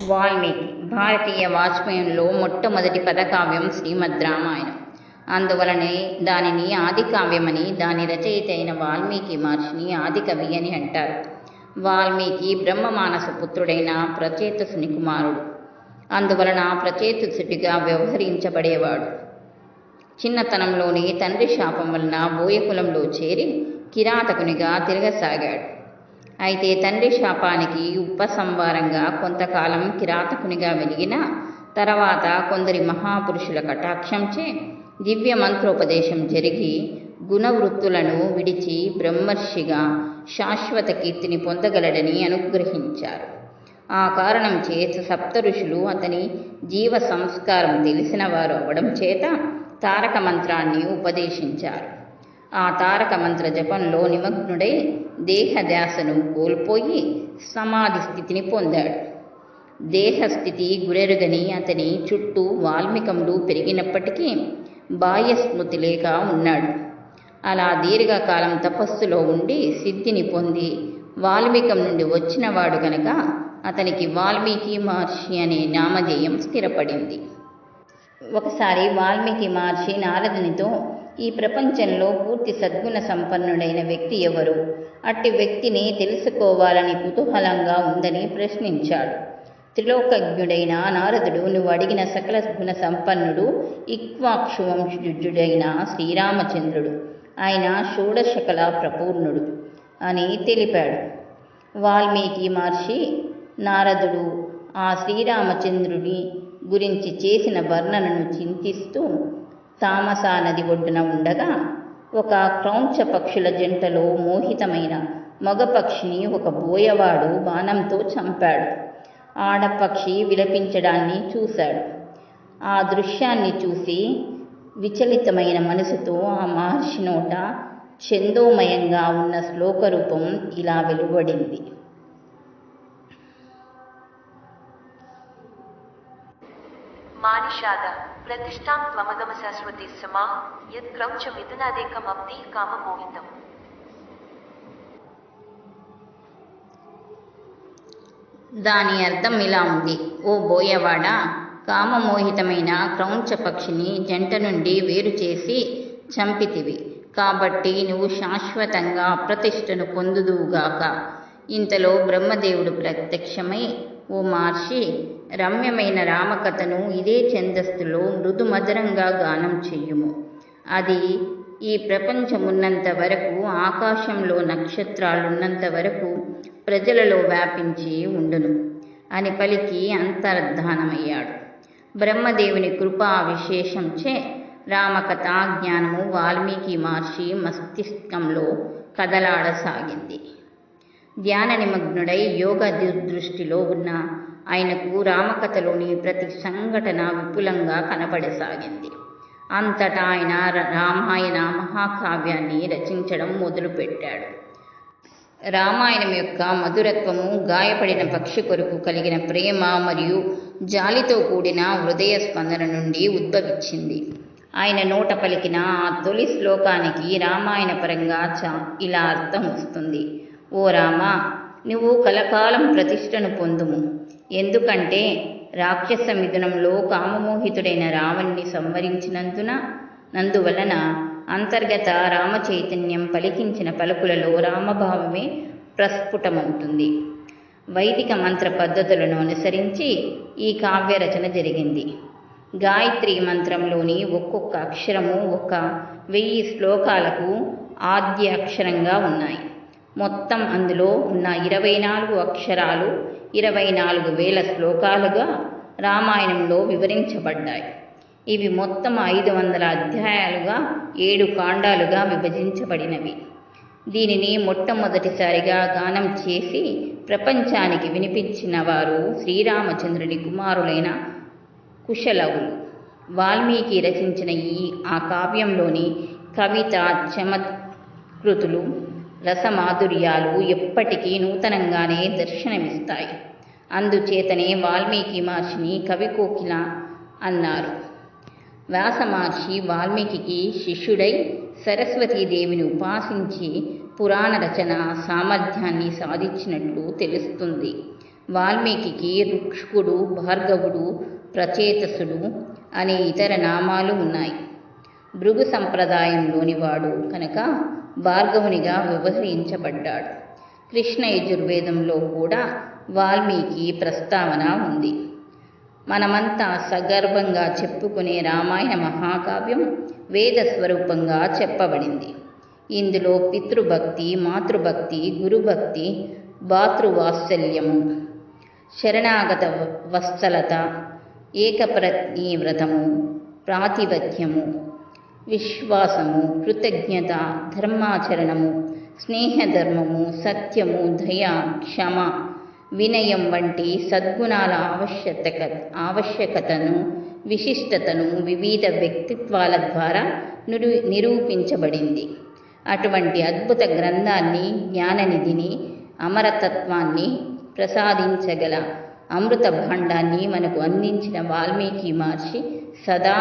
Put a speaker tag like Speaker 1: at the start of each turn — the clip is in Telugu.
Speaker 1: వాల్మీకి భారతీయ వాజ్మయంలో మొట్టమొదటి పదకావ్యం శ్రీమద్ రామాయణం. అందువలనే దానిని ఆదికావ్యమని, దాని రచయిత అయిన వాల్మీకి మహర్షిని ఆదికవి అని అంటారు. వాల్మీకి బ్రహ్మమానస పుత్రుడైన ప్రచేతసుని కుమారుడు. అందువలన ప్రచేతసుడిగా వ్యవహరించబడేవాడు. చిన్నతనంలోనే తండ్రి శాపం వలన బోయకులంలో చేరి కిరాతకునిగా తిరగసాగాడు. అయితే తండ్రి శాపానికి ఉపసంహారంగా కొంతకాలం కిరాతకునిగా వెలిగిన తర్వాత కొందరి మహాపురుషుల కటాక్షంచే దివ్య మంత్రోపదేశం జరిగి గుణవృత్తులను విడిచి బ్రహ్మర్షిగా శాశ్వత కీర్తిని పొందగలడని అనుగ్రహించారు. ఆ కారణం చేత సప్త ఋషులు అతని జీవ సంస్కారం తెలిసిన వారు అవ్వడం చేత తారక మంత్రాన్ని ఉపదేశించారు. ఆ తారక మంత్ర జపంలో నిమగ్నుడై దేహధ్యాసను కోల్పోయి సమాధి స్థితిని పొందాడు. దేహస్థితి గురెరుగని అతని చుట్టూ వాల్మీకములు పెరిగినప్పటికీ బాహ్యస్మృతి లేక ఉన్నాడు. అలా దీర్ఘకాలం తపస్సులో ఉండి సిద్ధిని పొంది వాల్మీకం నుండి వచ్చినవాడు గనక అతనికి వాల్మీకి మహర్షి అనే నామధేయం స్థిరపడింది. ఒకసారి వాల్మీకి మహర్షి నారదునితో, ఈ ప్రపంచంలో పూర్తి సద్గుణ సంపన్నుడైన వ్యక్తి ఎవరు? అట్టి వ్యక్తిని తెలుసుకోవాలని కుతూహలంగా ఉందని ప్రశ్నించాడు. త్రిలోకజ్ఞుడైన నారదుడు, నువ్వు అడిగిన సకల గుణ సంపన్నుడు ఇక్ష్వాకు వంశజుడైన శ్రీరామచంద్రుడు. ఆయన షోడశకల ప్రపూర్ణుడు అని తెలిపాడు. వాల్మీకి మహర్షి నారదుడు ఆ శ్రీరామచంద్రుడి గురించి చేసిన వర్ణనను చింతిస్తూ తామసా నది ఒడ్డున ఉండగా ఒక క్రౌంచ పక్షుల జంటలో మోహితమైన మగపక్షిని ఒక బోయవాడు బాణంతో చంపాడు. ఆడపక్షి విలపించడాన్ని చూశాడు. ఆ దృశ్యాన్ని చూసి విచలితమైన మనసుతో ఆ మహర్షి నోట ఛందోమయంగా ఉన్న శ్లోకరూపం ఇలా వెలువడింది.
Speaker 2: మానిషాద ప్రతిష్టాం త్వమగమ శాశ్వతి సమా యత్ క్రౌంచ మిథునాదేకమబ్ధి కామమోహితం.
Speaker 1: దాని అర్థం ఇలా ఉంది: ఓ బోయవాడా, కామమోహితమైన క్రౌంచ పక్షిని జంట నుండి వేరు చేసి చంపితివి కాబట్టి నువ్వు శాశ్వతంగా ప్రతిష్టను పొందుదువుగాక. ఇంతలో బ్రహ్మదేవుడు ప్రత్యక్షమై, ఓ మహర్షి, రమ్యమైన రామకథను ఇదే ఛందస్సులో మృదుమధురంగా గానం చెయ్యుము. అది ఈ ప్రపంచమున్నంత వరకు, ఆకాశంలో నక్షత్రాలున్నంత వరకు ప్రజలలో వ్యాపించి ఉండును అని పలికి అంతర్ధానమయ్యాడు. బ్రహ్మదేవుని కృపా విశేషంచే రామకథ జ్ఞానము వాల్మీకి మహర్షి మస్తిష్కంలో కదలాడసాగింది. ధ్యాన నిమగ్నుడై యోగ దుర్దృష్టిలో ఉన్న ఆయనకు రామకథలోని ప్రతి సంఘటన విపులంగా కనపడసాగింది. అంతటా ఆయన రామాయణ మహాకావ్యాన్ని రచించడం మొదలుపెట్టాడు. రామాయణం యొక్క మధురత్వము గాయపడిన పక్షి కొరకు కలిగిన ప్రేమ మరియు జాలితో కూడిన హృదయ స్పందన నుండి ఉద్భవించింది. ఆయన నోట పలికిన ఆ తొలి శ్లోకానికి రామాయణ పరంగా ఇలా అర్థం వస్తుంది: ఓ రామా, నువ్వు కలకాలం ప్రతిష్టను పొందుము. ఎందుకంటే రాక్షస మిథునంలో కామమోహితుడైన రావణ్ణి సంవరించినందువలన అంతర్గత రామచైతన్యం పలికించిన పలుకులలో రామభావమే ప్రస్ఫుటమవుతుంది. వైదిక మంత్ర పద్ధతులను అనుసరించి ఈ కావ్య రచన జరిగింది. గాయత్రి మంత్రంలోని ఒక్కొక్క అక్షరము 1000 శ్లోకాలకు ఆద్య అక్షరంగా ఉన్నాయి. మొత్తం అందులో ఉన్న 24 అక్షరాలు 24,000 శ్లోకాలుగా రామాయణంలో వివరించబడ్డాయి. ఇవి మొత్తం 500 అధ్యాయాలుగా 7 కాండాలుగా విభజించబడినవి. దీనిని మొట్టమొదటిసారిగా గానం చేసి ప్రపంచానికి వినిపించిన వారు శ్రీరామచంద్రుని కుమారులైన కుశలవులు. వాల్మీకి రచించిన ఆ కావ్యంలోని కవిత చమత్కృతులు, రసమాధుర్యాలు ఎప్పటికీ నూతనంగానే దర్శనమిస్తాయి. అందుచేతనే వాల్మీకి మహర్షిని కవికోకిల అన్నారు. వ్యాస మహర్షి వాల్మీకి శిష్యుడై సరస్వతీదేవిని ఉపాసించి పురాణ రచన సామర్థ్యాన్ని సాధించినట్లు తెలుస్తుంది. వాల్మీకి రుక్షుడు, భార్గవుడు, ప్రచేతసుడు అనే ఇతర నామాలు ఉన్నాయి. భృగు సంప్రదాయంలోని వాడు కనుక భార్గవునిగా వ్యవహరించబడ్డాడు. కృష్ణ యజుర్వేదంలో కూడా వాల్మీకి ప్రస్తావన ఉంది. మనమంతా సగర్వంగా చెప్పుకునే రామాయణ మహాకావ్యం వేద స్వరూపంగా చెప్పబడింది. ఇందులో పితృభక్తి, మాతృభక్తి, గురుభక్తి, భాతృవాత్సల్యము, శరణాగత వత్సలత, ఏకప్రజ్ఞీ వ్రతము, ప్రాతిపత్యము, విశ్వాసము, కృతజ్ఞత, ధర్మాచరణము, స్నేహధర్మము, సత్యము, దయ, క్షమ, వినయం వంటి సద్గుణాల ఆవశ్యకతను, విశిష్టతను వివిధ వ్యక్తిత్వాల ద్వారా నిరూపించబడింది. అటువంటి అద్భుత గ్రంథాన్ని, జ్ఞాననిధిని, అమరతత్వాన్ని ప్రసాదించగల అమృత భాండాన్ని మనకు అందించిన వాల్మీకి మహర్షి సదా